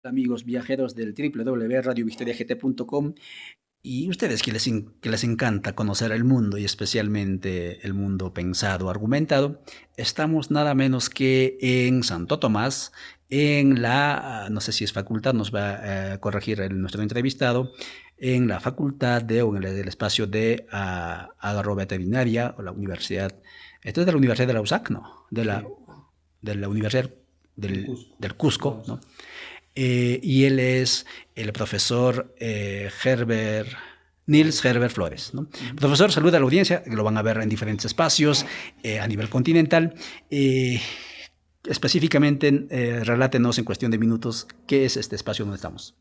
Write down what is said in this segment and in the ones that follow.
Amigos viajeros del www.radiovictoriagt.com y ustedes que les encanta conocer el mundo y especialmente el mundo pensado, argumentado, estamos nada menos que en Santo Tomás, en no sé si es facultad, nos va a corregir nuestro entrevistado, en la facultad o en el espacio de agroveterinaria o la universidad. Esto es de la Universidad de la USAC, ¿no? Sí, De la Universidad del Cusco, del Cusco, Vamos. ¿no? Y él es el profesor Nils Flores. Herbert Flores, ¿no? Ujú. Profesor, saluda a la audiencia, que lo van a ver en diferentes espacios a nivel continental. Específicamente, relátenos en cuestión de minutos qué es este espacio donde estamos.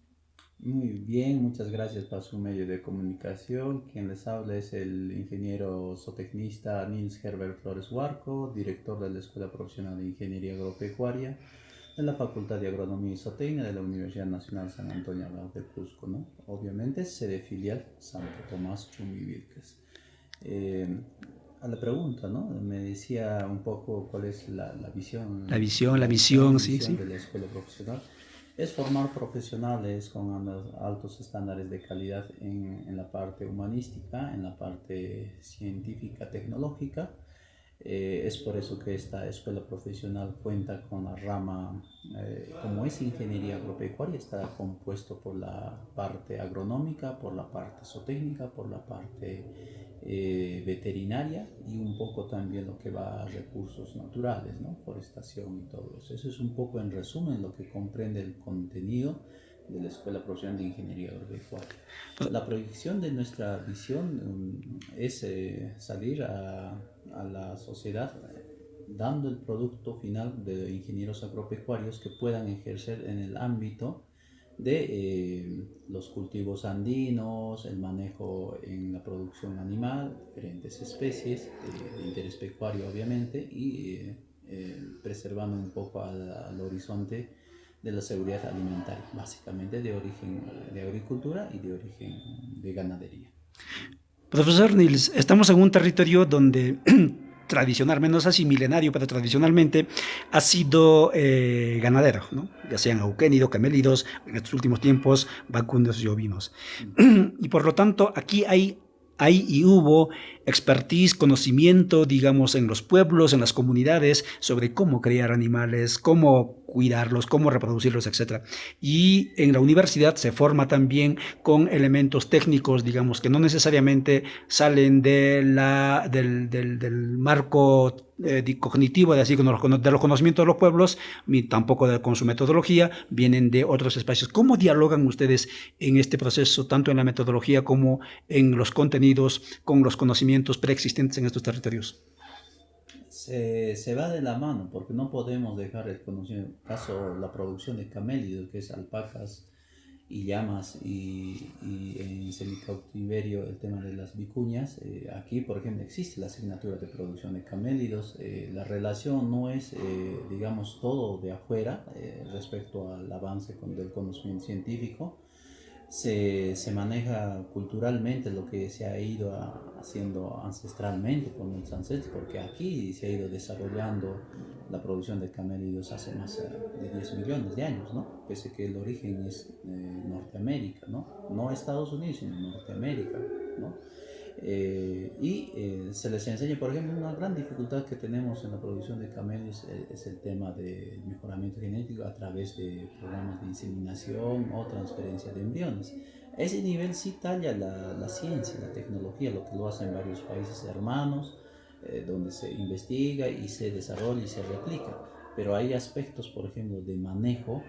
Muy bien, muchas gracias por su medio de comunicación. Quien les habla es el ingeniero zootecnista Nils Herbert Flores Huarco, director de la Escuela Profesional de Ingeniería Agropecuaria de la Facultad de Agronomía y Zootecnia de la Universidad Nacional San Antonio Abad de Cusco, ¿no? Obviamente, sede filial Santo Tomás Chumbivilcas. Eh, a la pregunta, ¿no? Me decía un poco cuál es La la visión, sí, misión sí. de la escuela profesional. Es formar profesionales con altos estándares de calidad en la parte humanística, en la parte científica, tecnológica. Es por eso que esta escuela profesional cuenta con la rama, como es ingeniería agropecuaria, está compuesto por la parte agronómica, por la parte zootécnica, por la parte veterinaria y un poco también lo que va a recursos naturales, ¿no? Forestación y todo eso. Eso es un poco en resumen lo que comprende el contenido de la Escuela Profesional de Ingeniería Agropecuaria. La proyección de nuestra visión es salir a la sociedad dando el producto final de ingenieros agropecuarios que puedan ejercer en el ámbito de los cultivos andinos, el manejo en la producción animal, diferentes especies de interés pecuario obviamente, y preservando un poco al horizonte de la seguridad alimentaria, básicamente de origen de agricultura y de origen de ganadería. Profesor Nils, estamos en un territorio donde tradicionalmente, no sé si milenario, pero tradicionalmente ha sido ganadero, ¿no? Ya sean auquénidos, camélidos, en estos últimos tiempos vacunos y ovinos. Y por lo tanto, aquí hay y hubo expertise, conocimiento, digamos, en los pueblos, en las comunidades, sobre cómo criar animales, cómo cuidarlos, cómo reproducirlos, etcétera. Y en la universidad se forma también con elementos técnicos, digamos, que no necesariamente salen del marco cognitivo, de, así, de los conocimientos de los pueblos, ni tampoco con su metodología, vienen de otros espacios. ¿Cómo dialogan ustedes en este proceso, tanto en la metodología como en los contenidos, con los conocimientos preexistentes en estos territorios? Se va de la mano porque no podemos dejar el conocimiento, caso la producción de camélidos, que es alpacas y llamas y en semicautiverio el tema de las vicuñas. Aquí, por ejemplo, existe la asignatura de producción de camélidos. La relación no es, digamos, todo de afuera respecto al avance del conocimiento científico. Se maneja culturalmente lo que se ha ido haciendo ancestralmente por nuestros ancestros, porque aquí se ha ido desarrollando la producción de camélidos hace más de 10 millones de años, ¿no? Pese que el origen es Norteamérica, ¿no? No Estados Unidos, sino Norteamérica, ¿no? Se les enseña, por ejemplo, una gran dificultad que tenemos en la producción de camellos es el tema del mejoramiento genético a través de programas de inseminación o transferencia de embriones. Ese nivel sí talla la ciencia, la tecnología, lo que lo hacen varios países hermanos, donde se investiga y se desarrolla y se replica. Pero hay aspectos, por ejemplo, de manejo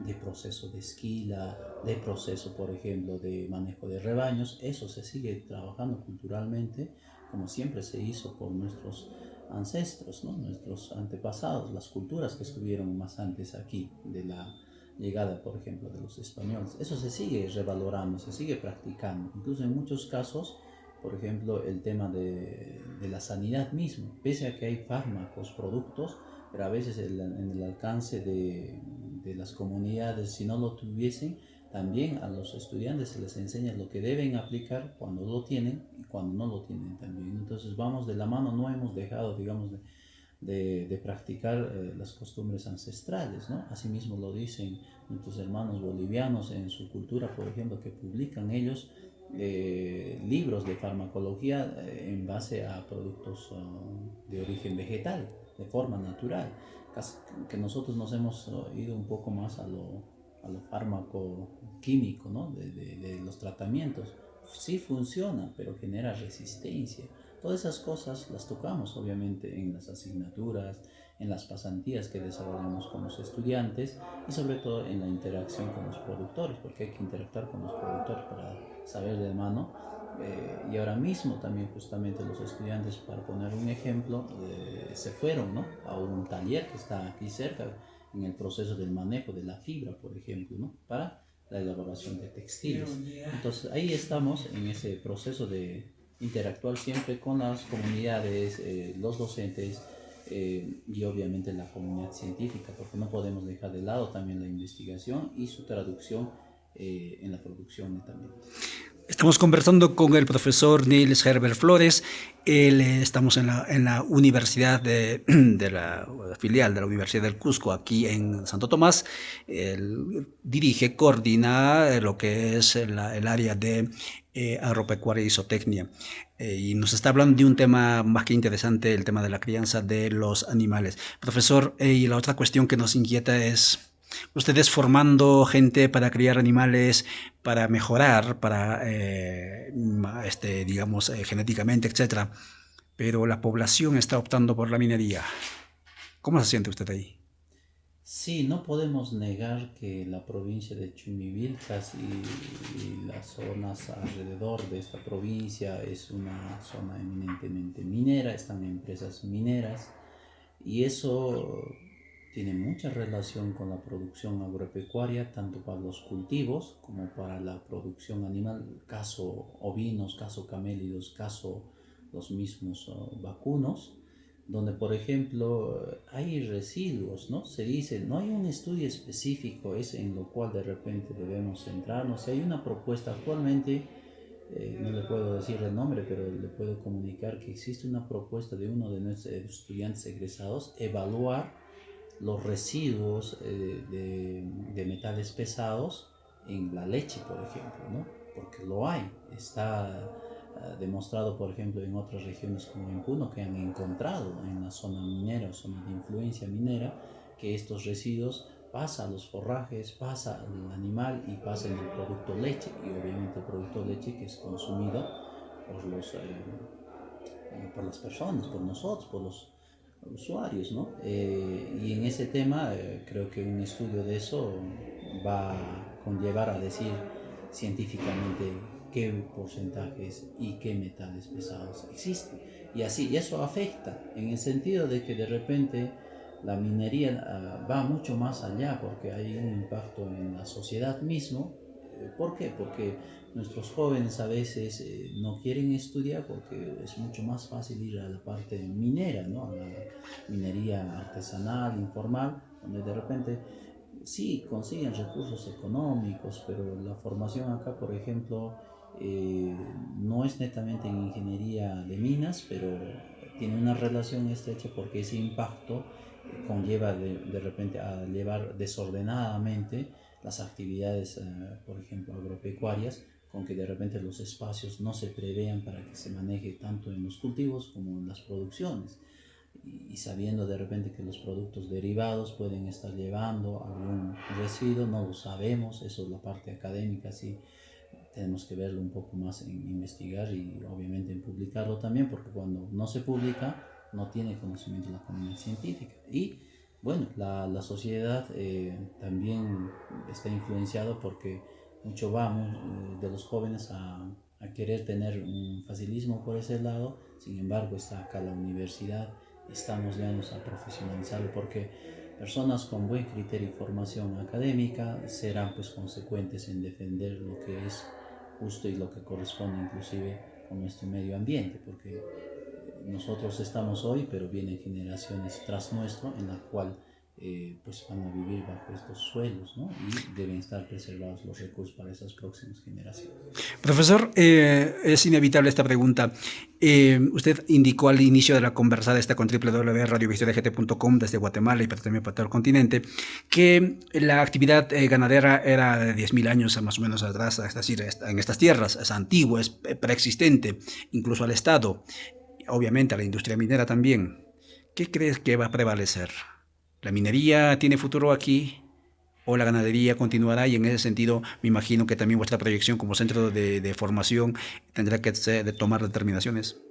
de proceso de esquila, de proceso, por ejemplo, de manejo de rebaños. Eso se sigue trabajando culturalmente, como siempre se hizo por nuestros ancestros, ¿no? Nuestros antepasados, las culturas que estuvieron más antes aquí de la llegada, por ejemplo, de los españoles. Eso se sigue revalorando, se sigue practicando. Incluso en muchos casos, por ejemplo, el tema de la sanidad mismo, pese a que hay fármacos, productos, pero a veces en el alcance de las comunidades, si no lo tuviesen, también a los estudiantes se les enseña lo que deben aplicar cuando lo tienen y cuando no lo tienen también. Entonces vamos de la mano, no hemos dejado, digamos, de practicar las costumbres ancestrales, ¿no? Asimismo lo dicen nuestros hermanos bolivianos en su cultura, por ejemplo, que publican ellos libros de farmacología en base a productos de origen vegetal, de forma natural, que nosotros nos hemos ido un poco más a lo fármaco químico, ¿no? De los tratamientos. Sí funciona, pero genera resistencia. Todas esas cosas las tocamos obviamente en las asignaturas, en las pasantías que desarrollamos con los estudiantes y sobre todo en la interacción con los productores, porque hay que interactuar con los productores para saber de mano. Y ahora mismo también justamente los estudiantes, para poner un ejemplo, se fueron, ¿no?, a un taller que está aquí cerca en el proceso del manejo de la fibra, por ejemplo, ¿no?, para la elaboración de textiles. Entonces ahí estamos en ese proceso de interactuar siempre con las comunidades, los docentes y obviamente la comunidad científica, porque no podemos dejar de lado también la investigación y su traducción en la producción netamente. Estamos conversando con el profesor Niels Herbert Flores. Estamos en la universidad de la filial de la Universidad del Cusco, aquí en Santo Tomás. Él dirige, coordina lo que es el área de agropecuaria y zootecnia. Y nos está hablando de un tema más que interesante, el tema de la crianza de los animales. Profesor, y la otra cuestión que nos inquieta es: ustedes formando gente para criar animales, para mejorar, para, digamos, genéticamente, etcétera, pero la población está optando por la minería. ¿Cómo se siente usted ahí? Sí, no podemos negar que la provincia de Chumivilcas y las zonas alrededor de esta provincia es una zona eminentemente minera, están empresas mineras y eso tiene mucha relación con la producción agropecuaria, tanto para los cultivos como para la producción animal, caso ovinos, caso camélidos, caso los mismos vacunos, donde por ejemplo hay residuos, ¿no? Se dice, no hay un estudio específico, es en lo cual de repente debemos centrarnos. Si hay una propuesta actualmente, no le puedo decir el nombre, pero le puedo comunicar que existe una propuesta de uno de nuestros estudiantes egresados, evaluar los residuos de metales pesados en la leche, por ejemplo, ¿no? Porque lo hay, está demostrado, por ejemplo, en otras regiones como en Puno, que han encontrado en la zona minera o zona de influencia minera, que estos residuos pasa a los forrajes, pasa al animal y pasa en el producto leche, y obviamente el producto leche que es consumido por por las personas, por nosotros, por los usuarios, ¿no? Y en ese tema creo que un estudio de eso va a conllevar a decir científicamente qué porcentajes y qué metales pesados existen. Y así, y eso afecta en el sentido de que de repente la minería va mucho más allá porque hay un impacto en la sociedad mismo. ¿Por qué? Porque nuestros jóvenes a veces no quieren estudiar porque es mucho más fácil ir a la parte minera, ¿no?, a la minería artesanal, informal, donde de repente sí consiguen recursos económicos, pero la formación acá, por ejemplo, no es netamente en ingeniería de minas, pero tiene una relación estrecha porque ese impacto conlleva de repente a llevar desordenadamente las actividades, por ejemplo, agropecuarias, con que de repente los espacios no se prevean para que se maneje tanto en los cultivos como en las producciones. Y sabiendo de repente que los productos derivados pueden estar llevando algún residuo, no lo sabemos, eso es la parte académica, sí tenemos que verlo un poco más en investigar y obviamente en publicarlo también, porque cuando no se publica no tiene conocimiento la comunidad científica. Y bueno, la sociedad también está influenciado porque mucho vamos de los jóvenes a querer tener un facilismo por ese lado. Sin embargo, está acá la universidad, estamos ya a profesionalizarlo porque personas con buen criterio y formación académica serán pues consecuentes en defender lo que es justo y lo que corresponde inclusive con nuestro medio ambiente, porque nosotros estamos hoy, pero vienen generaciones tras nuestro en la cual pues van a vivir bajo estos suelos, ¿no? Y deben estar preservados los recursos para esas próximas generaciones. Profesor, es inevitable esta pregunta. Usted indicó al inicio de la conversada, está con www.radiovistoriagt.com desde Guatemala y también para todo el continente, que la actividad ganadera era de 10.000 años más o menos atrás, es decir, en estas tierras, es antiguo, es preexistente, incluso al Estado, obviamente a la industria minera también. ¿Qué crees que va a prevalecer? ¿La minería tiene futuro aquí o la ganadería continuará? Y en ese sentido me imagino que también vuestra proyección como centro de formación tendrá que ser de tomar determinaciones.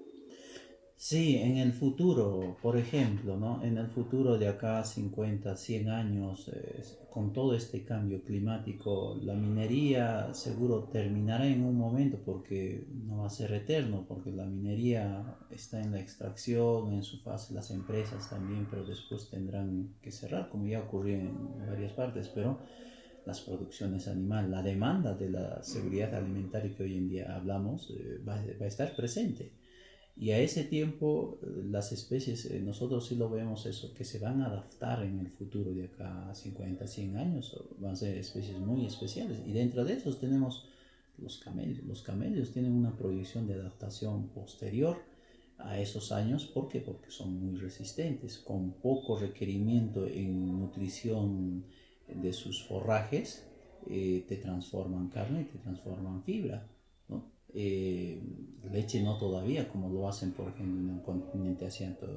Sí, en el futuro, por ejemplo, ¿no? En el futuro de acá a 50, 100 años, con todo este cambio climático, la minería seguro terminará en un momento porque no va a ser eterno, porque la minería está en la extracción, en su fase, las empresas también, pero después tendrán que cerrar, como ya ocurrió en varias partes, pero las producciones animales, la demanda de la seguridad alimentaria que hoy en día hablamos, va a estar presente. Y a ese tiempo las especies, nosotros sí lo vemos eso, que se van a adaptar en el futuro de acá a 50, 100 años, van a ser especies muy especiales. Y dentro de esos tenemos los camellos. Los camellos tienen una proyección de adaptación posterior a esos años. ¿Por qué? Porque son muy resistentes, con poco requerimiento en nutrición de sus forrajes, te transforman carne y te transforman fibra, ¿no? Leche no todavía, como lo hacen por ejemplo en el continente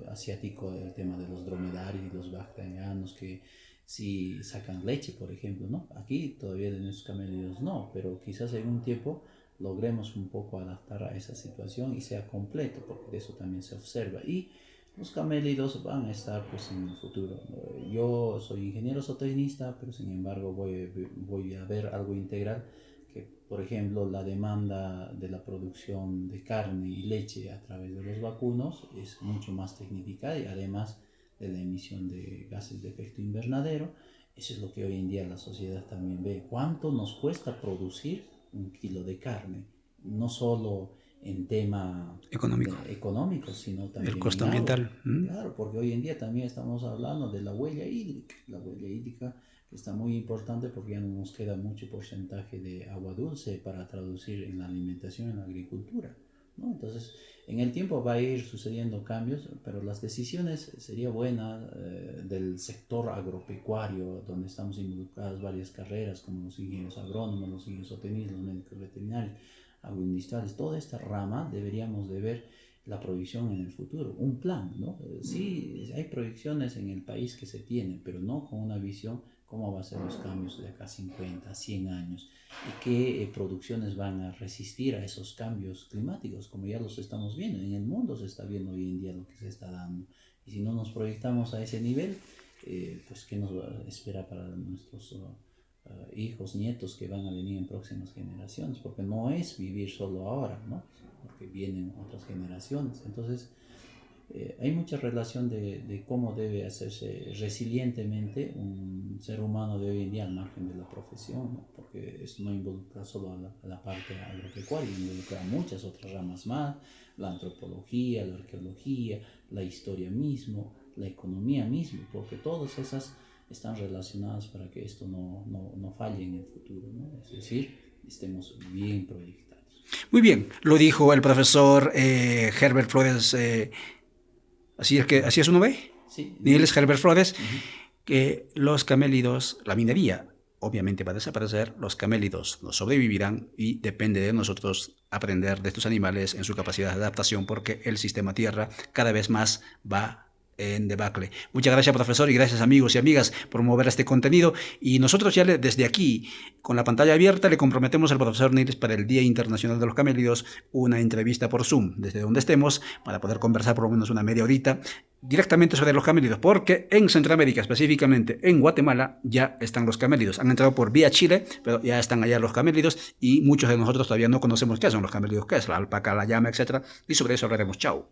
asiático, el tema de los dromedarios y los bacterianos que sí sacan leche, por ejemplo, ¿no? Aquí todavía de nuestros camellos no, pero quizás en un tiempo logremos un poco adaptar a esa situación y sea completo, porque de eso también se observa. Y los camélidos van a estar pues en el futuro. Yo soy ingeniero zootecnista, pero sin embargo voy a ver algo integral que, por ejemplo, la demanda de la producción de carne y leche a través de los vacunos es mucho más tecnificada y además de la emisión de gases de efecto invernadero. Eso es lo que hoy en día la sociedad también ve. ¿Cuánto nos cuesta producir un kilo de carne? No solo en tema económico, sino también el costo en agua. ambiental. Claro, porque hoy en día también estamos hablando de la huella hídrica. La huella hídrica que está muy importante porque ya no nos queda mucho porcentaje de agua dulce para traducir en la alimentación, en la agricultura, ¿no? Entonces, en el tiempo va a ir sucediendo cambios, pero las decisiones sería buena del sector agropecuario, donde estamos involucradas varias carreras, como los ingenieros agrónomos, los ingenieros zootecnistas, los médicos veterinarios, agroindustriales, toda esta rama deberíamos de ver la proyección en el futuro, un plan, ¿no? Sí, hay proyecciones en el país que se tienen, pero no con una visión cómo van a ser los cambios de acá 50, 100 años y qué producciones van a resistir a esos cambios climáticos, como ya los estamos viendo. En el mundo se está viendo hoy en día lo que se está dando. Y si no nos proyectamos a ese nivel, pues qué nos espera para nuestros hijos, nietos que van a venir en próximas generaciones, porque no es vivir solo ahora, ¿no? Porque vienen otras generaciones. Entonces, hay mucha relación de cómo debe hacerse resilientemente un ser humano de hoy en día al margen de la profesión, ¿no? Porque esto no involucra solo a la parte agropecuaria, involucra muchas otras ramas más, la antropología, la arqueología, la historia mismo, la economía mismo, porque todas esas están relacionadas para que esto no falle en el futuro, ¿no? Es decir, estemos bien proyectados. Muy bien, lo dijo el profesor Herbert Flores. Así es uno ve. Sí. Niels Herbert Flores, que los camélidos, la minería, obviamente va a desaparecer, los camélidos no sobrevivirán y depende de nosotros aprender de estos animales en su capacidad de adaptación porque el sistema Tierra cada vez más va en debacle. Muchas gracias, profesor, y gracias, amigos y amigas, por mover este contenido. Y nosotros ya desde aquí, con la pantalla abierta, le comprometemos al profesor Niels para el Día Internacional de los Camélidos una entrevista por Zoom, desde donde estemos, para poder conversar por lo menos una media horita directamente sobre los camélidos, porque en Centroamérica, específicamente en Guatemala, ya están los camélidos. Han entrado por vía Chile, pero ya están allá los camélidos y muchos de nosotros todavía no conocemos qué son los camélidos, qué es la alpaca, la llama, etc. Y sobre eso hablaremos. Chao.